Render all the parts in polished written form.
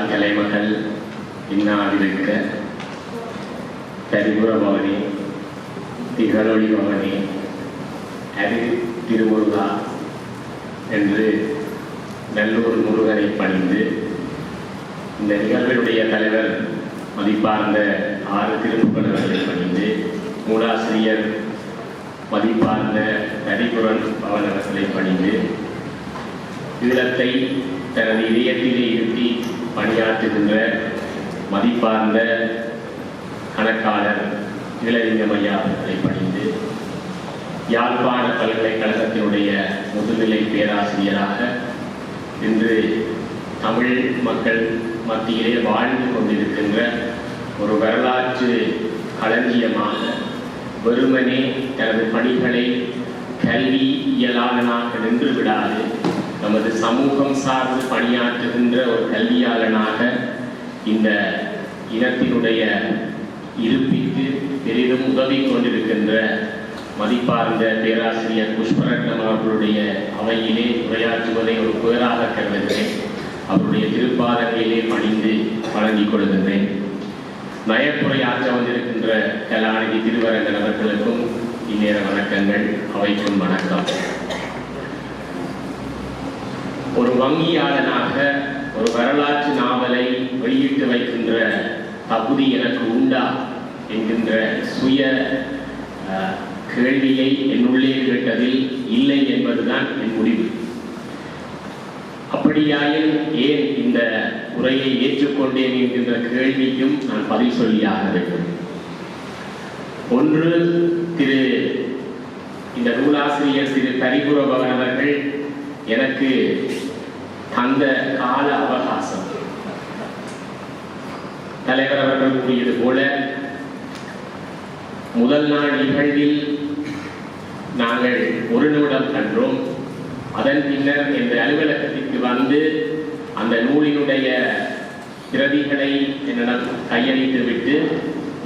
யாழ் தலைமகள் இன்னாதிருக்க கரிபுர பவனி திகழொளி பவனி அரி திருமுருகா என்று நல்லூர் முருகனை பணிந்து இந்த நிகழ்வினுடைய தலைவர் மதிப்பார்ந்த 6 திருமுகர்களை பணிந்து நூலாசிரியர் மதிப்பார்ந்த கரிபுரன் பவனவர்களை பணிந்து ஈழத்தை தனது இதயத்திலே இருத்தி பணியாற்றுகின்ற மதிப்பார்ந்த கணக்காளர் இளலிங்கமையா அவர்களை பணிந்து யாழ்ப்பாண பல்கலைக்கழகத்தினுடைய முதுநிலை பேராசிரியராக இன்று தமிழ் மக்கள் மத்தியிலே வாழ்ந்து கொண்டிருக்கின்ற ஒரு வரலாற்று களஞ்சியமாக வெறுமனே தனது பணிகளை கல்வியலாளனாக நின்று விடாது நமது சமூகம் சார்ந்து பணியாற்றுகின்ற ஒரு கல்வியாளனாக இந்த இனத்தினுடைய இருப்பிற்கு பெரிதும் உதவி கொண்டிருக்கின்ற மதிப்பார்ந்த பேராசிரியர் புஷ்பரத்னம் அவர்களுடைய அவையிலே உரையாற்றுவதை ஒரு பேராக கருதுகிறேன். அவருடைய திருப்பாதங்களிலே பணிந்து வழங்கிக் கொள்கின்றேன். நயப்புரையாற்ற வந்திருக்கின்ற கலாநிதி திருவரங்கன் அவர்களுக்கும் இந்நேர வணக்கங்கள், அவைக்கும் வணக்கம். ஒரு வங்கியாளனாக ஒரு வரலாற்று நாவலை வெளியிட்டு வைக்கின்ற தகுதி எனக்கு உண்டா என்கின்ற சுய கேள்வியை என்னுள்ளே கேட்டதில் இல்லை என்பதுதான் என் முடிவு. அப்படியாயில் ஏன் இந்த உரையை ஏற்றுக்கொண்டேன் என்கின்ற கேள்விக்கும் நான் பதில் சொல்லியாக வேண்டும். ஒன்று, இந்த நூலாசிரியர் திரு கரிபுர பவன் அவர்கள் எனக்கு தந்த கால அவகாசம். தலைவர் அவர்கள் கூறியது போல முதல் நாள் நிகழ்வில் நாங்கள் 1 நிமிடம் கண்டோம். அதன் பின்னர் என்ற அலுவலகத்திற்கு வந்து அந்த நூலினுடைய பிரதிகளை என்னிடம் கையளித்து விட்டு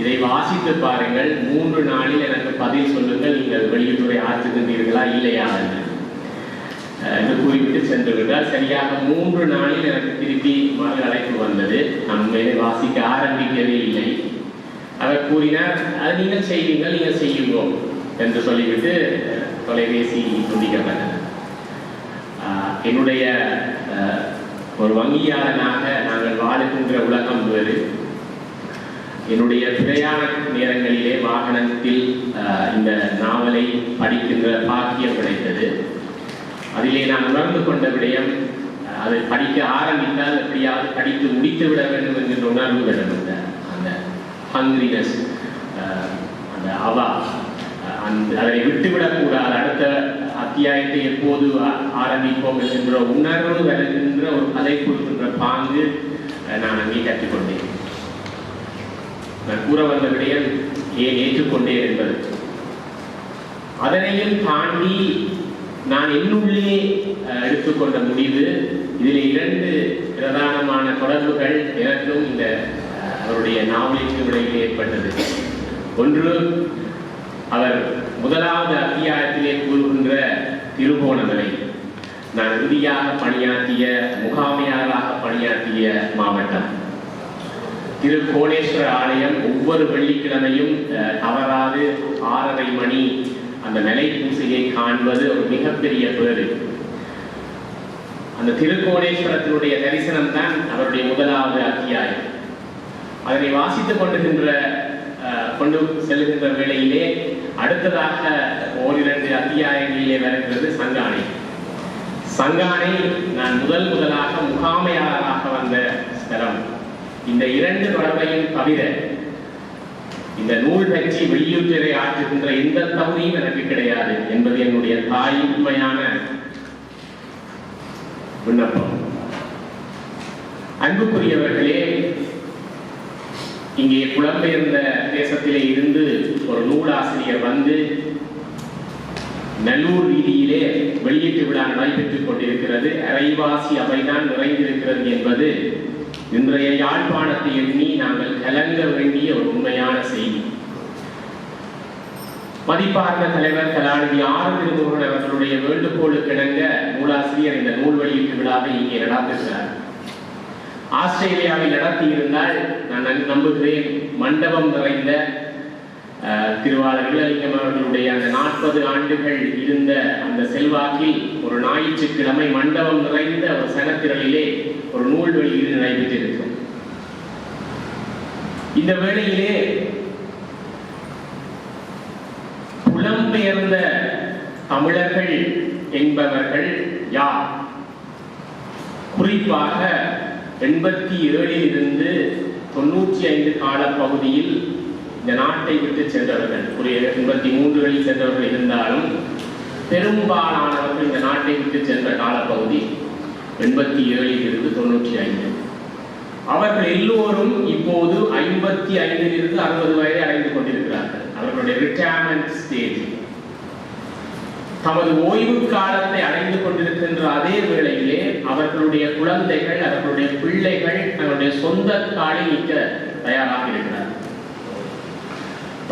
இதை வாசித்து பாருங்கள், 3 நாளில் எனக்கு பதில் சொல்லுங்கள், நீங்கள் வெளியுறவை ஆற்றுகின்றீர்களா இல்லையா என்று கூறிவிட்டு சென்று விட்டால் சரியாக 3 நாளில் எனக்கு திருப்பி மறு அழைப்பு வந்தது. நான் உண்மையிலே வாசிக்க ஆரம்பிக்கவே இல்லை. அவர் கூறினார், அது நீங்கள் செய்வீங்கள், நீங்கள் செய்யுவோம் என்று சொல்லிவிட்டு தொலைபேசி துண்டிக்கப்பட்டது. என்னுடைய ஒரு வங்கியாளனாக நாங்கள் வாழுகின்ற உலகம் வேறு. என்னுடைய பிரயாண நேரங்களிலே வாகனத்தில் இந்த நாவலை படிக்கின்ற பாக்கியம் கிடைத்தது. அதிலே நான் உணர்ந்து கொண்ட விடயம், அதை படிக்க ஆரம்பித்தால் எப்படியாவது படித்து முடித்து விட வேண்டும் என்கின்ற உணர்வு வேண்டும். அந்த ஹங்கிரினஸ், அந்த அவா, அதை விட்டுவிடக்கூடாது, அடுத்த அத்தியாயத்தை எப்போது ஆரம்பிப்போம் என்கின்ற உணர்வு வருகின்ற ஒரு கதை கொடுக்கின்ற பாங்கு நான் அங்கே கற்றுக்கொண்டேன். நான் கூற வந்த விடயம் ஏன் ஏற்றுக்கொண்டேன் என்பது. அதனையும் தாண்டி நான் என்னுள்ளே எடுத்துக்கொண்ட முடிவு, இதில் 2 பிரதானமான தொடர்புகள் எனக்கும் இந்த அவருடைய நாவலுக்கு இடையே ஏற்பட்டது. ஒன்று, அவர் முதலாவது அத்தியாயத்திலே கூறுகின்ற திருகோணமலை, நான் இறுதியாக பணியாற்றிய முகாமையாளராக பணியாற்றிய மாவட்டம். திருக்கோணேஸ்வர ஆலயம் ஒவ்வொரு வெள்ளிக்கிழமையும் தவறாது 6:30 மணி அந்த நிலை பூசையை காண்பது ஒரு மிகப்பெரிய பேறு. அந்த திருக்கோணேஸ்வரத்தினுடைய தரிசனம் தான் அவருடைய முதலாவது அத்தியாயம். அதனை வாசித்துக் கொண்டு செல்கின்ற வேளையிலே அடுத்ததாக 1-2 அத்தியாயங்களிலே வருகிறது சங்கானை. சங்கானை நான் முதலாக முகாமையாளராக வந்த ஸ்தலம். இந்த 2 தொடர்பையும் தவிர இந்த நூல் பற்றி வெளியீட்டை ஆற்றுகின்ற எந்த தகுதியும் எனக்கு கிடையாது என்பது என்னுடைய தாய்மையான விண்ணப்பம். அன்புக்குரியவர்களே, இங்கே புலம்பெயர்ந்த தேசத்திலே இருந்து ஒரு நூலாசிரியர் வந்து நல்லூர் ரீதியிலே வெளியீட்டு விழா நடைபெற்றுக் கொண்டிருக்கிறது, அரைவாசி அவைதான் நிறைந்திருக்கிறது என்பது இன்றைய யாழ்ப்பாணத்தை எண்ணி நாங்கள் கலங்க வேண்டிய ஒரு உண்மையான செய்தி. மதிப்பார்ந்த தலைவர் கலாநிதி ஆர் திருமுருகன் அவர்களுடைய வேண்டுகோளுக்கிணங்க நூலாசிரியர் இந்த நூல் வெளியீட்டு விழாவை இங்கே நடாத்துகிறார். ஆஸ்திரேலியாவில் நடத்தியிருந்தால் நான் நம்புகிறேன் மண்டபம் நிறைந்த திருவாளர் இளலிங்கம் அவர்களுடைய அந்த 40 ஆண்டுகள் இருந்த அந்த செல்வாக்கில் ஒரு ஞாயிற்றுக்கிழமை மண்டபம் நிறைந்த ஒரு சனத்திரளிலே ஒரு நூல் வெளியீடு நடைபெற்றிருக்கும். இந்த வேளையிலே புலம்பெயர்ந்த தமிழர்கள் என்பவர்கள் யார்? குறிப்பாக 87 இருந்து 95 காலப்பகுதியில் இந்த நாட்டை விட்டு சென்றவர்கள், 83களில் சென்றவர்கள் இருந்தாலும் பெரும்பாலானவர்கள் இந்த நாட்டை விட்டு சென்ற காலப்பகுதி 87 இருந்து 95. அவர்கள் எல்லோரும் இப்போது 55 இருந்து 60 வயதை அடைந்து கொண்டிருக்கிறார்கள். அவர்களுடைய ரிட்டையர்மெண்ட் ஸ்டேஜ், தமது ஓய்வு காலத்தை அடைந்து கொண்டிருக்கின்ற அதே வேளையிலே அவர்களுடைய குழந்தைகள், அவர்களுடைய பிள்ளைகள் தங்களுடைய சொந்த காலில் நிற்க தயாராக இருக்கிறார்கள்.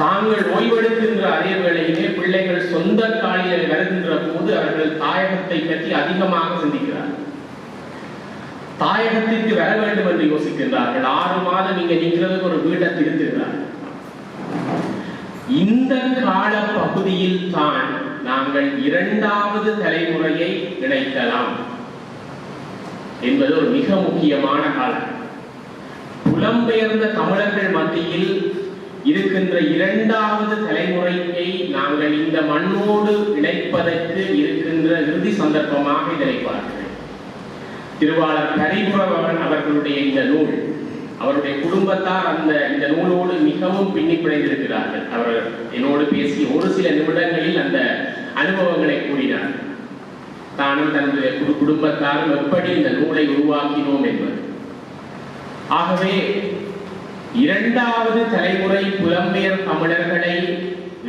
தாங்கள் ஓய்வெடுக்கின்ற அதே வேளையிலே பிள்ளைகள் சொந்த காலில் வருகின்ற போது அவர்கள் தாயகத்தை பற்றி அதிகமாக சிந்திக்கிறார்கள். தாயகத்திற்கு வர வேண்டும் என்று யோசிக்கின்றார்கள். 6 மாதம் இங்க நிற்கிறதுக்கு ஒரு வீட்டை திருத்துகிறார்கள். இந்த கால பகுதியில் தான் நாங்கள் 2வது தலைமுறையை இணைக்கலாம் என்பது ஒரு மிக முக்கியமான காலம். புலம்பெயர்ந்த தமிழர்கள் மத்தியில் இருக்கின்ற 2வது தலைமுறையை நாங்கள் இந்த மண்ணோடு இணைப்பதற்கு இருக்கின்ற இறுதி சந்தர்ப்பமாக இதனை பார்க்கிறேன். திருவாளர் கரிபுரம் அவர்களுடைய இந்த நூல், அவருடைய குடும்பத்தார் இந்த நூலோடு மிகவும் பின்னி பிணைந்திருக்கிறார்கள். அவர் என்னோடு பேசி ஒரு சில நிமிடங்களில் அந்த அனுபவங்களை கூறினார். தானும் தன்னுடைய குடும்பத்தாரும் எப்படி இந்த நூலை உருவாக்கினோம் என்பது. ஆகவே 2வது தலைமுறை புலம்பெயர் தமிழர்களை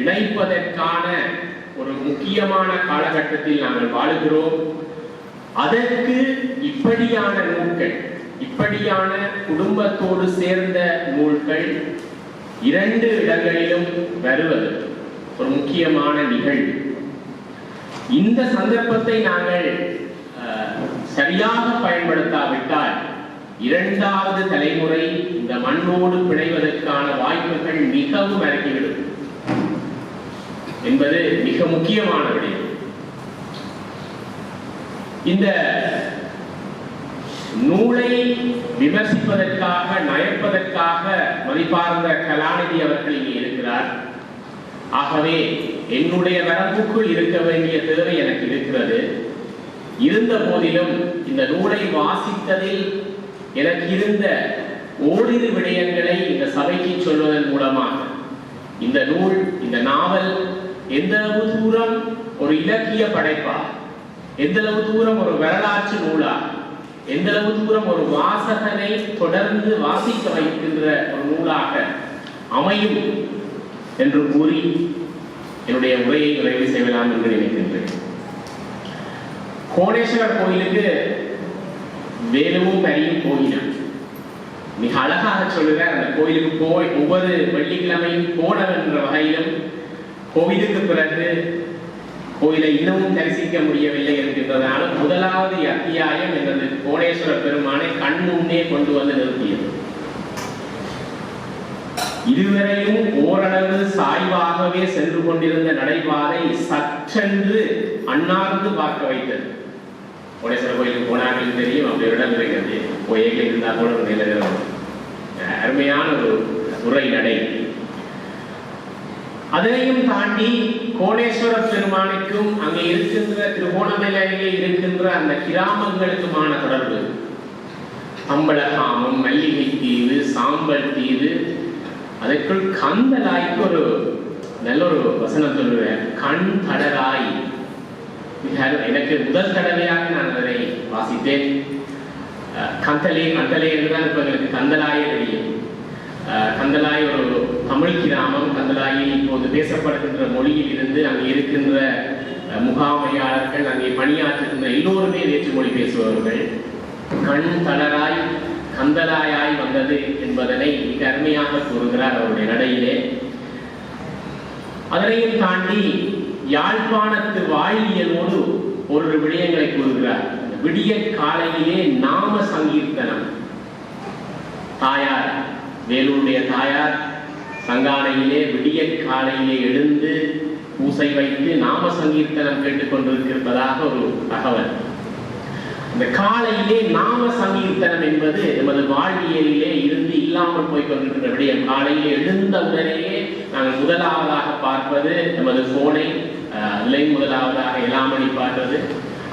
இணைப்பதற்கான ஒரு முக்கியமான காலகட்டத்தில் நாங்கள் வாழுகிறோம். அதற்கு இப்படியான நூல்கள், இப்படியான குடும்பத்தோடு சேர்ந்த நூல்கள் 2 இடங்களிலும் வருவது ஒரு முக்கியமான நிகழ்வு. இந்த சந்தர்ப்பத்தை நாங்கள் சரியாக பயன்படுத்தாவிட்டால் 2வது தலைமுறை இந்த மண்ணோடு பிணைவதற்கான வாய்ப்புகள் மிகவும் அருகிவிடும் என்பது மிக முக்கியமான விடயம். இந்த நூலை விமர்சிப்பதற்காக, நயப்பதற்காக மதிப்பார்ந்த கலாநிதி அவர்கள் இங்கே இருக்கிறார். ஆகவே என்னுடைய வரம்புக்குள் இருக்க வேண்டிய தேவை எனக்கு இருக்கிறது. இருந்த போதிலும் இந்த நூலை வாசித்ததில் எனக்கு இருந்த ஓரிரு விடயங்களை இந்த சபைக்கு சொல்வதன் மூலமாக இந்த நூல், இந்த நாவல் எந்தளவு தூரம் ஒரு இலக்கிய படைப்பா, எந்தளவு தூரம் ஒரு வரலாற்று நூலா, எந்தளவு தூரம் ஒரு வாசகனை தொடர்ந்து வாசிக்க வைக்கின்ற ஒரு நூலாக அமையும் என்று கூறி என்னுடைய உரையை நிறைவு செய்யலாம் என்று நினைக்கின்றேன். கோணேஸ்வரர் கோயிலுக்கு வேலுவும் கரியும் போயினான். மிக அழகாக சொல்லுற அந்த கோயிலுக்கு போய் ஒவ்வொரு வெள்ளிக்கிழமையும் போனவென்ற வகையிலும் கோவிலுக்கு பிறகு கோயிலை இன்னமும் தரிசிக்க முடியவில்லை இருக்கின்றதால 1வது அத்தியாயம் எனது கோணேஸ்வர பெருமானை கண் முன்னே கொண்டு வந்து நிறுத்தியது. இதுவரையும் ஓரளவு சாய்வாகவே சென்று கொண்டிருந்த நடைபாதை சற்றென்று அண்ணார்ந்து பார்க்க வைத்தது. கோணேஸ்வர கோயிலுக்கு போனார்கள் தெரியும், அப்படி இடம் இருக்கிறது. கோயிலில் இருந்தால் கூட ஒரு நிலை அருமையான ஒரு உரை நடை. அதனையும் தாண்டி கோணேஸ்வர பெருமானுக்கும் அங்கே இருக்கின்ற திருகோணமலையிலே இருக்கின்ற அந்த கிராமங்களுக்குமான தொடர்பு, அம்பலகாமம், மல்லிகை தீவு, சாம்பல் தீவு, அதற்குள் கந்தலாய்க்கு ஒரு நல்ல ஒரு வசனம் சொல்லுவேன். கண் தடராய். எனக்கு முதல் தடவையாக நான் அதனை வாசித்தேன். கந்தலே என்றுதான் இப்ப எங்களுக்கு கந்தலாயே தெரியும். கந்தலாய் ஒரு தமிழ் கிராமம். கந்தலாயில் இப்போது பேசப்படுகின்ற மொழியில் இருந்து அங்கே இருக்கின்ற முகாமையாளர்கள், அங்கே பணியாற்றுகின்ற எல்லோருமே வேற்று மொழி பேசுபவர்கள். கண் தளராய் கந்தலாயாய் வந்தது என்பதனை மிக அருமையாக கூறுகிறார் அவருடைய நடையிலே. அதனையும் தாண்டி யாழ்ப்பாணத்து வாழ்வியலோடு ஒரு விடயங்களை கூறுகிறார். விடிய காலையிலே நாம சங்கீர்த்தனம் வேலூருடைய தாயார் சங்கானையிலே விடிய காலையிலே எழுந்து பூசை வைத்து நாம சங்கீர்த்தனம் கேட்டுக்கொண்டிருப்பதாக ஒரு தகவல். இந்த காலையிலே நாம சங்கீர்த்தனம் என்பது நமது வாழ்வியலிலே இருந்து இல்லாமல் போய்கொண்டிருக்கிற விடயம். காலையிலே எழுந்த உடனேயே நாங்கள் முதலாவதாக பார்ப்பது நமது போனை, முதலாவதாக எலாமணி பார்க்கிறது,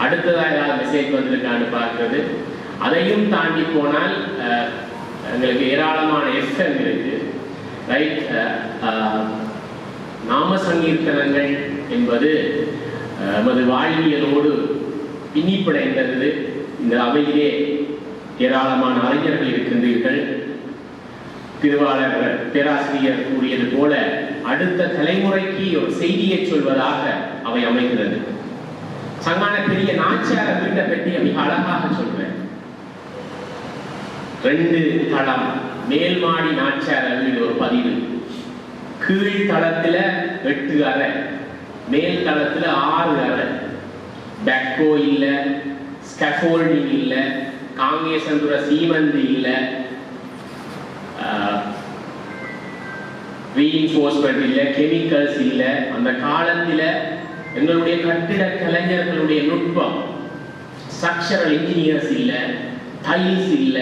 அடுத்ததாக ஏதாவது மெசேஜ் வந்திருக்கான்னு பார்க்கிறது. அதையும் தாண்டி போனால் எங்களுக்கு ஏராளமான எஃப்எம் இருக்கு, ரைட். நாம சங்கீர்த்தனங்கள் என்பது நமது வாழ்வியலோடு பின்னிப்படைந்தது. இந்த அவையிலே ஏராளமான அறிஞர்கள் இருக்கின்றீர்கள். திருவாளர் பேராசிரியர் கூறியது போல அடுத்த தலைமுறைக்கு ஒரு செய்தியை சொல்வதாக அவை அமைகிறது. சங்கான பெரிய நாச்சியார வீட்டை பற்றி மிக அழகாக சொல்றேன். 2 தளம், மேல் மாடி நாச்சியார வீடு ஒரு பதிவு, கீழ் தளத்துல 8 அறை, மேல் தளத்துல 6 அறை. பேக்கோ இல்ல, ஸ்கேஃபோல்டிங் இல்ல, காங்கேசந்துர சீமந்து இல்ல, ரீஇன்ஃபோர்ஸ்மெண்ட் இல்ல, கெமிக்கல்ஸ் இல்ல. அந்த காலத்துல எங்களுடைய கட்டிட கலைஞர்களுடைய நுட்பம், ஸ்ட்ரக்சரல் இன்ஜினியர்ஸ் இல்ல, டைல்ஸ் இல்ல.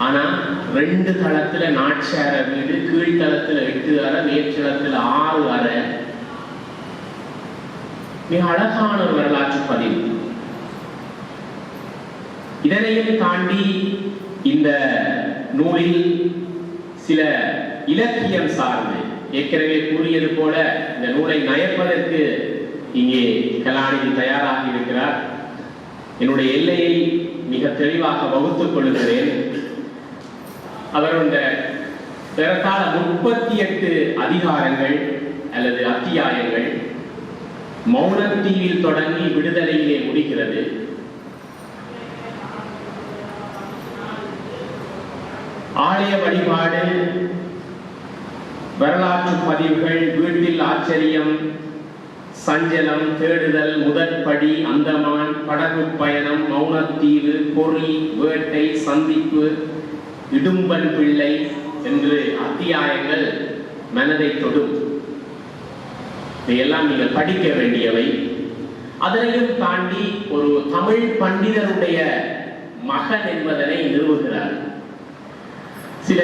ஆனா 2 தளத்துல நாட்சார வீடு, கீழ்த்தளத்துல 8 அறை, மேற்தளத்துல 6 அறை. மிக அழகான ஒரு வரலாற்று பதிவு. இதனையும் தாண்டி இந்த நூலில் சில இலக்கியம் சார்ந்து, ஏற்கனவே கூறியது போல இந்த நூலை நயப்பதற்கு இங்கே கலாநிதி தயாராக இருக்கிறார். என்னுடைய எல்லையை மிக தெளிவாக வகுத்துக் கொள்கிறேன். அவர் இந்த ஏறத்தாழ 38 அதிகாரங்கள் அல்லது அத்தியாயங்கள் மௌனத்தீவில் தொடங்கி விடுதலையிலே முடிகிறது. ஆலய வழிபாடு, வரலாற்று பதிவுகள், வீட்டில் ஆச்சரியம், சஞ்சலம், தேடுதல், முதற்படி, அந்தமான், படகு பயணம், மௌனத்தீவு, பொறி, வேட்டை, சந்திப்பு, இடும்பன் பிள்ளை என்று அத்தியாயங்கள் மனதை தொடும். இதையெல்லாம் நீங்கள் படிக்க வேண்டியவை. அதனையும் தாண்டி ஒரு தமிழ் பண்டிதருடைய மகன் என்பதனை நிறுவுகிறார். சில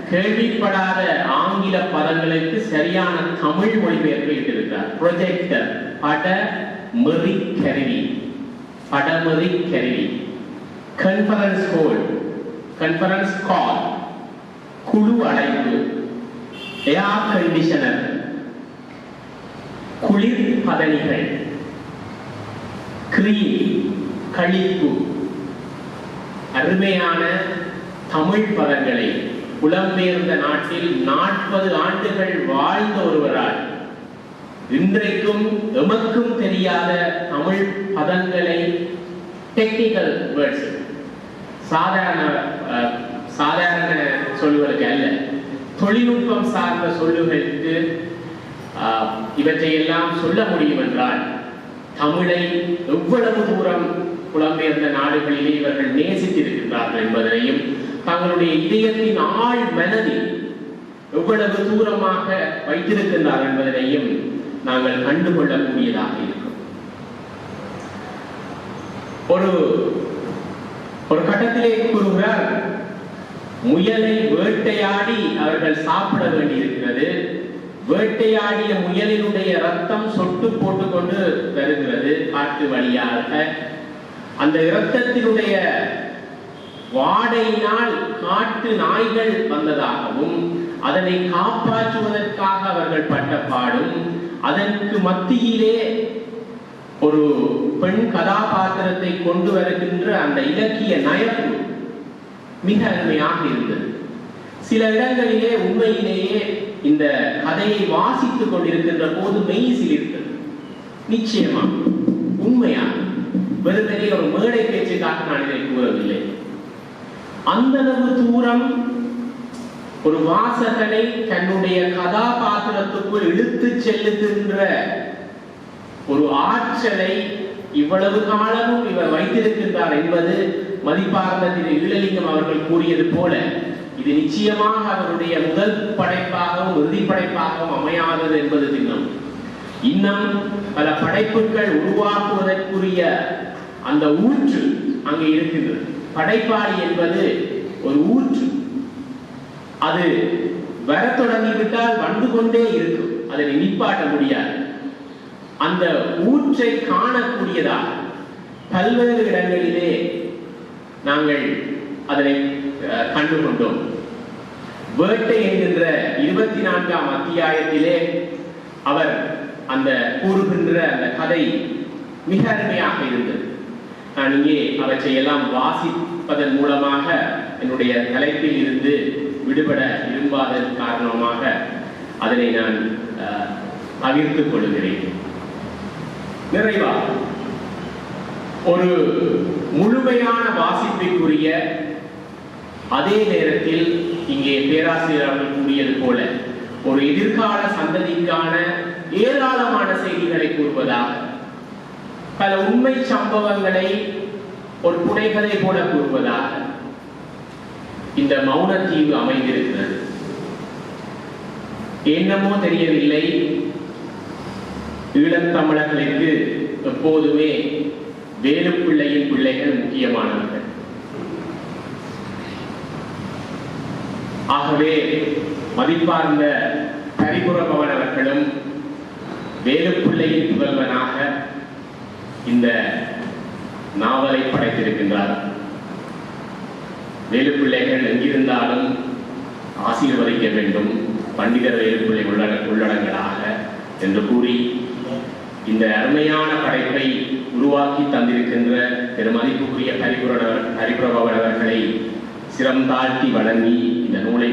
கேள்விப்படாத ஆங்கில பதங்களுக்கு சரியான தமிழ் மொழிபெயர்ப்பை இட்டிருக்கிறார். ப்ரொஜெக்டர், படமெறி கருவி, படமெறி கருவி. கான்ஃபரன்ஸ் ஹோல், கான்ஃபரன்ஸ் கால், குழு அழைப்பு, ஏர் கண்டிஷனர், குளிர் பதனிகள், கிரீம், கழிப்பு. அருமையான தமிழ் பதங்களை புலம்பெயர்ந்த நாட்டில் 40 ஆண்டுகள் வாழ்ந்த ஒருவரால் இன்றைக்கும் எமக்கும் தெரியாத தமிழ் பதங்களை, டெக்னிக்கல் வேர்ட்ஸ், சாதாரண சொல்லுகளுக்கு அல்ல, தொழில்நுட்பம் சார்ந்த சொல்லுகளுக்கு இவற்றையெல்லாம் சொல்ல முடியும் என்றால் தமிழை எவ்வளவு தூரம் புலம்பெயர்ந்த நாடுகளிலே இவர்கள் நேசித்திருக்கிறார்கள் என்பதனையும், தங்களுடைய இதயத்தின் ஆழ் மனதில் எவ்வளவு தூரமாக வைத்திருக்கின்றார் என்பதனையும் நாங்கள் கண்டுகொள்ளக்கூடியதாக இருக்கும். ஒரு கட்டத்திலே கூறுகிறார், முயலை வேட்டையாடி அவர்கள் சாப்பிட வேண்டியிருக்கிறது. வேட்டையாடிய முயலினுடைய ரத்தம் சொட்டு போட்டுக்கொண்டு வருகிறது காட்டு வழியாக. அந்த இரத்தத்தினுடைய வாடையினால் காட்டு நாய்கள் வந்ததாகவும், அதனை காப்பாற்றுவதற்காக அவர்கள் பட்ட பாடும், அதற்கு மத்தியிலே ஒரு பெண் கதாபாத்திரத்தை கொண்டு வருகின்ற அந்த இலக்கிய நயப்பு மிக அருமையாக இருந்தது. சில இடங்களிலே உண்மையிலேயே இந்த கதையை வாசித்துக் கொண்டிருக்கின்ற போது மெய்சில் இருக்கிறது. நிச்சயமா உண்மையாக வெறுமனே ஒரு மேடை பேச்சுக்காக நான் இதை கூறவில்லை. அந்த அளவு தூரம் ஒரு வாசகனை தன்னுடைய கதாபாத்திரத்துக்குள் இழுத்து செல்லுகின்ற ஒரு ஆற்றலை இவ்வளவு காலமும் இவர் வைத்திருக்கின்றார் என்பது மதிப்பார்ந்த திரு ஈழலிங்கம் அவர்கள் கூறியது போல இது நிச்சயமாக அவருடைய முதல் படைப்பாகவும் இறுதி படைப்பாகவும் அமையாதது என்பது திண்ணம். இன்னும் பல படைப்புகள் உருவாக்குவதற்குரிய அந்த ஊற்று அங்கே இருக்கின்றது. படைப்பாளி என்பது ஒரு ஊற்று. அது வர தொடங்கிவிட்டால் வந்து கொண்டே இருக்கும், அதை நிப்பாட்ட முடியாது. அந்த ஊற்றை காணக்கூடியதாக பல்வேறு இடங்களிலே நாங்கள் அதனை கண்டுகொண்டோம். வேட்டை என்கின்ற 24ஆம் அத்தியாயத்திலே அவர் அந்த கூறுகின்ற அந்த கதை மிக அருமையாக இருந்தது. நான் இங்கே அவற்றை எல்லாம் வாசிப்பதன் மூலமாக என்னுடைய தலைப்பில் இருந்து விடுபட விரும்பாதன் காரணமாக அதனை நான் பகிர்ந்து கொள்கிறேன். நிறைவாக ஒரு முழுமையான வாசிப்பிற்குரிய அதே நேரத்தில் இங்கே பேராசிரியர் அவர்கள் கூறியது போல ஒரு எதிர்கால சந்ததிக்கான ஏராளமான செய்திகளை கூறுவதாக, பல உண்மை சம்பவங்களை ஒரு புனைகதை போல கூறுவதாக இந்த மௌனத்தீவு அமைந்திருக்கிறது. என்னமோ தெரியவில்லை, ஈழத்தமிழர்களுக்கு எப்போதுமே வேலுப்பிள்ளையின் பிள்ளைகள் முக்கியமானவர்கள். ஆகவே மதிப்பார்ந்த பரிபுரபவன் அவர்களும் வேலுப்பிள்ளையின் புதல்வனாக இந்த நாவலை படைத்திருக்கின்றார். வேலுப்பிள்ளைகள் எங்கிருந்தாலும் ஆசீர்வதிக்க வேண்டும், பண்டிதர் வேலுப்பிள்ளை உள்ளடங்களாக என்று கூறி இந்த அருமையான படைப்பை உருவாக்கி தந்திருக்கின்ற பெருமதிப்புக்குரிய பரிபுரபவன் அவர்களை சிரம் தாழ்த்தி வணங்கி இந்த நூலை